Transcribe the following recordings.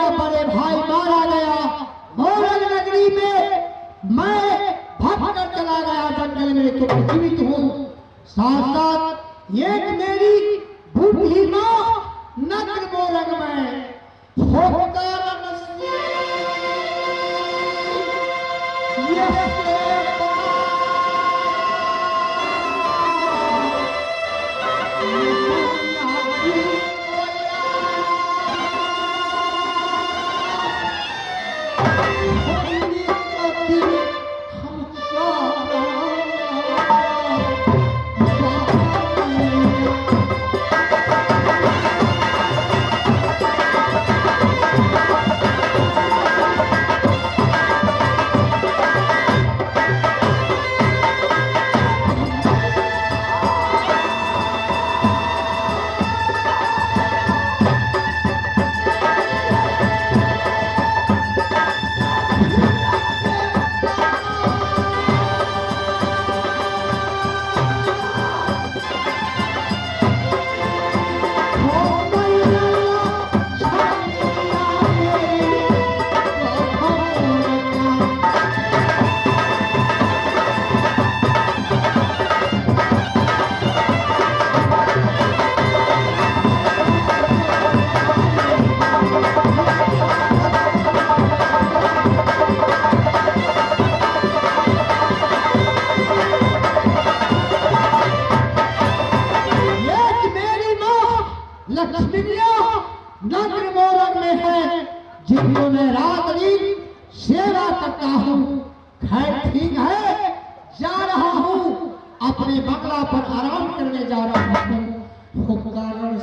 मेरा बड़े भाई मारा गया मोरग नगरी में, मैं भाग कर चला गया जंगल में तो जीवित हूँ। साथ साथ एक मेरी बूढ़ी माँ नगर मोरग में होकर नगर मोरग में है, जिनको मैं रात दिन सेवा करता हूँ। खैर ठीक है, जा रहा हूँ, अपने बंगला पर आराम करने जा रहा हूँ। कारण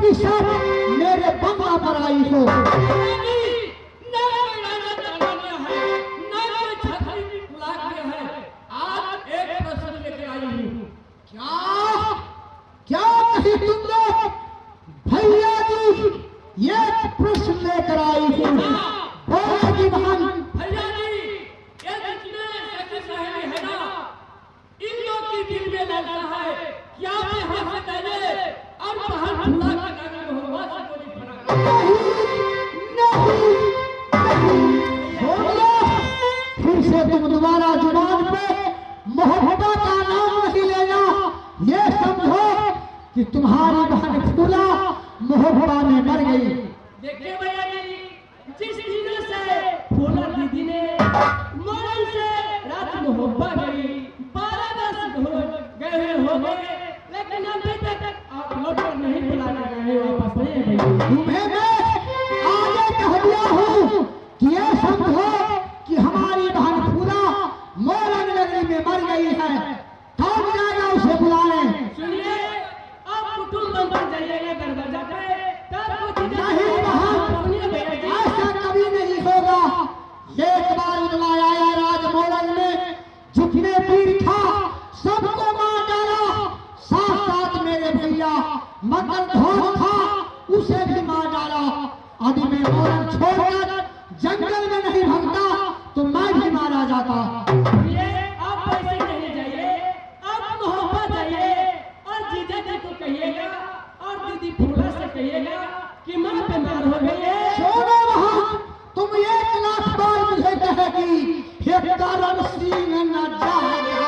की शर्त मेरे बंगला पर आई हो। क्या कही तुम लोग? भैया जी ये प्रश्न लेकर आई हूँ। बोलेगी बहन। भैया जी ये जितने सखी सहेली है ना, इन लोग की दिल में लगता है कि आप यहाँ से जाइए और बाहर फूला का गाना मोहब्बत से कोई फर्क नहीं। फिर से तुम दोबारा जुबान पे मोहब्बत का नाम नहीं लेना। ये समझो कि तुम्हारी बहन फूला मोहब्बत में मर गई। देखिए भैया जी, जिस दिनों से फूला दीदी ने मोरन से रात मोहब्बत गई, 12 वर्ष गए हो गए, लेकिन अभी तक आप लौट कर नहीं बुला गए, वापस नहीं आए। तुम्हें मैं आगे कह दिया हूँ कि ये समझो कि हमारी बहन फूला मोरन नगरी में मर गई है। कौन जाएगा उसे बुलाने? सुनिए, आप कुटुंब बन जाइएगा दरवाजा पे, तब कुछ नहीं बहन, ऐसा कभी नहीं होगा। एक बार उनवा आया राजमोहन में, जितने वीर था सबको मार डाला। साथ साथ मेरे भैया मकर धोर था, उसे भी मार डाला। अभी मैं मोरन छोड़कर जंगल में नहीं भागता तो मैं भी मारा जाता। आप ऐसे नहीं जाइए, आप मोहब्बत जाइए और जीजा जी को कहिएगा और दीदी फूला से कहिएगा कि माँ बीमार हो गई है। छोड़ो वहाँ, तुम 1 लाख बार मुझे कहेगी हे करम सिंह न जाएगा।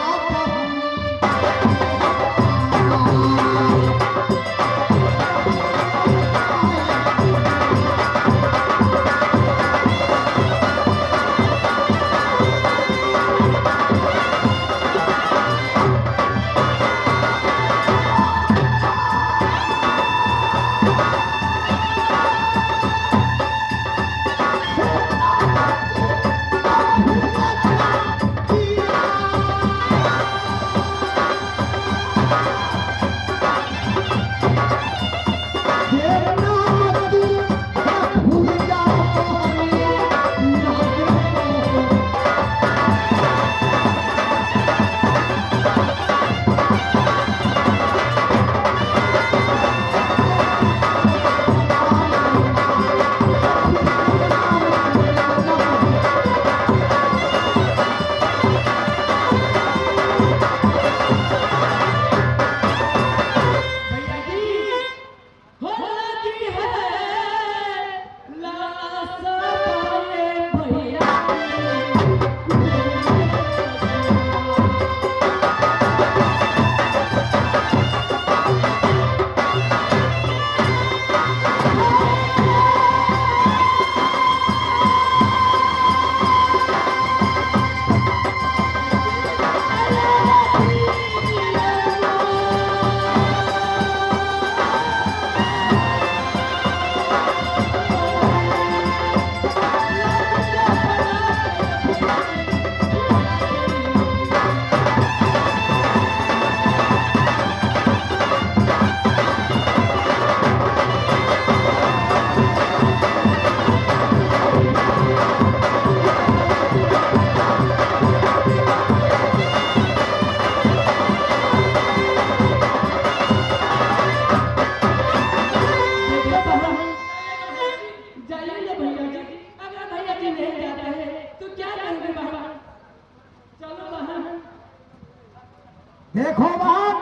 देखो बहन,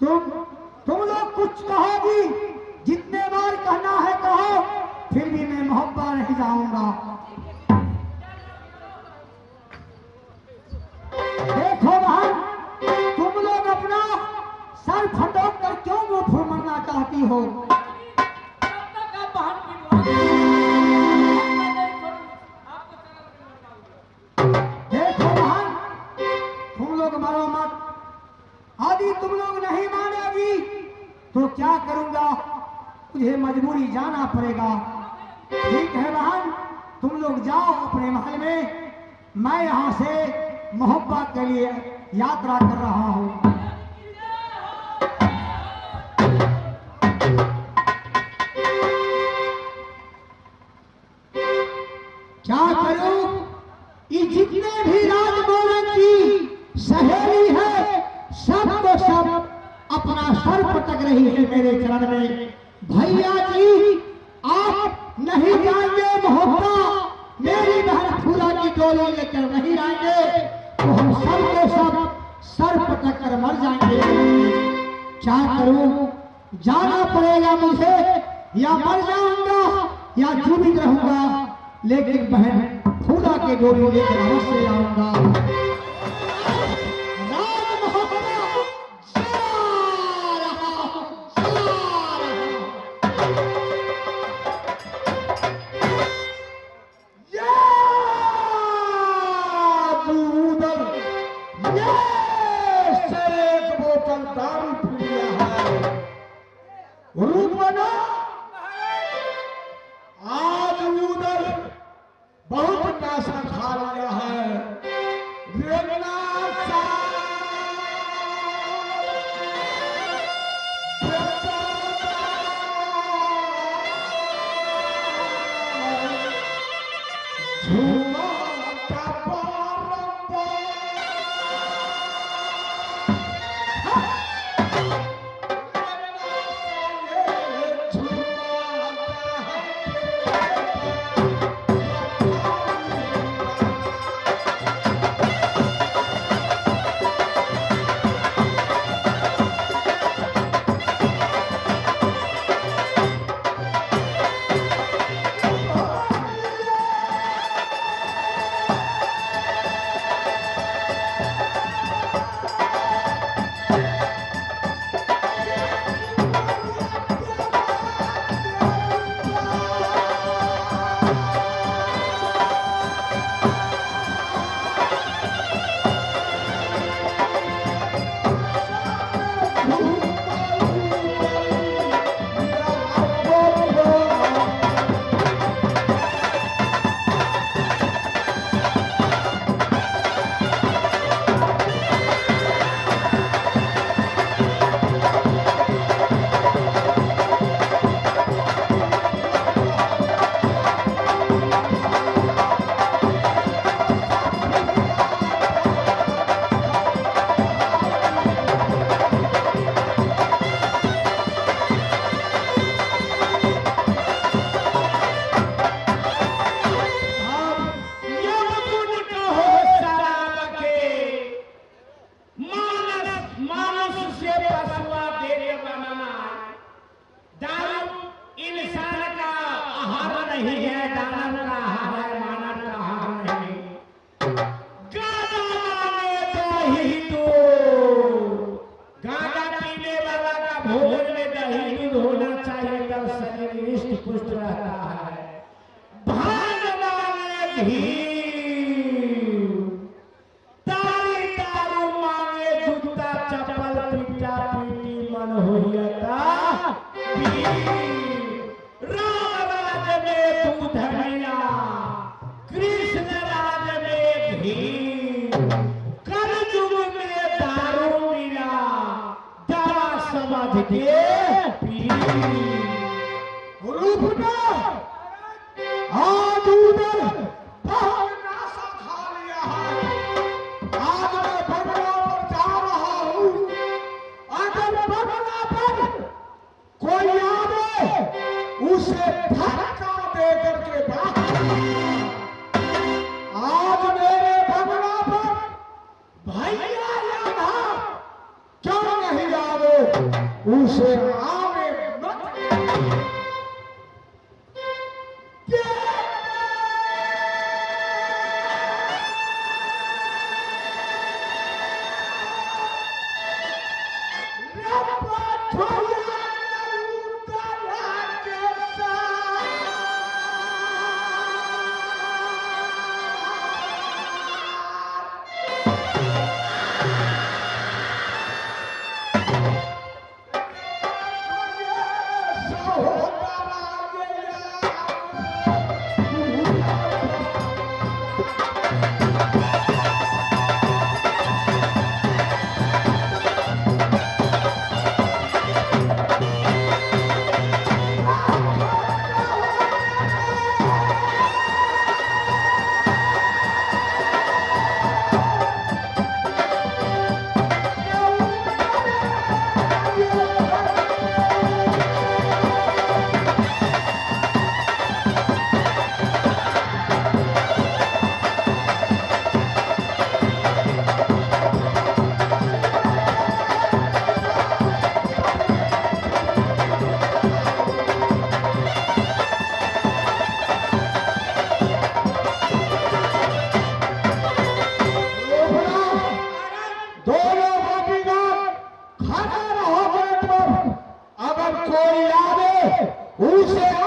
तुम लोग कुछ कहोगी, जितने बार कहना है कहो, फिर भी मैं मोहब्बत नहीं जाऊंगा। देखो बहन, तुम लोग अपना सर फटोक कर क्यों मुंह फुरमाना चाहती हो? देखो बहन, तुम लोग मरो मत। यदि तुम लोग नहीं मानेगी तो क्या करूंगा, मुझे मजबूरी जाना पड़ेगा। ठीक है बहन, तुम लोग जाओ अपने महल में, मैं यहाँ से मोहब्बत के लिए यात्रा कर रहा हूँ। मेरे चरण में। भैया जी आप नहीं जाएंगे मोहब्बा, मेरी बहन फूला की डोली लेकर नहीं आएंगे तो हम सब के सब सर पटक कर मर जाएंगे। क्या करूं, जाना पड़ेगा मुझे, या मर जाऊंगा या जीवित रहूंगा, लेकिन बहन फूला के डोली लेकर अवश्य आऊंगा। आज उधर बहुत नाशा खा लिया है। उसे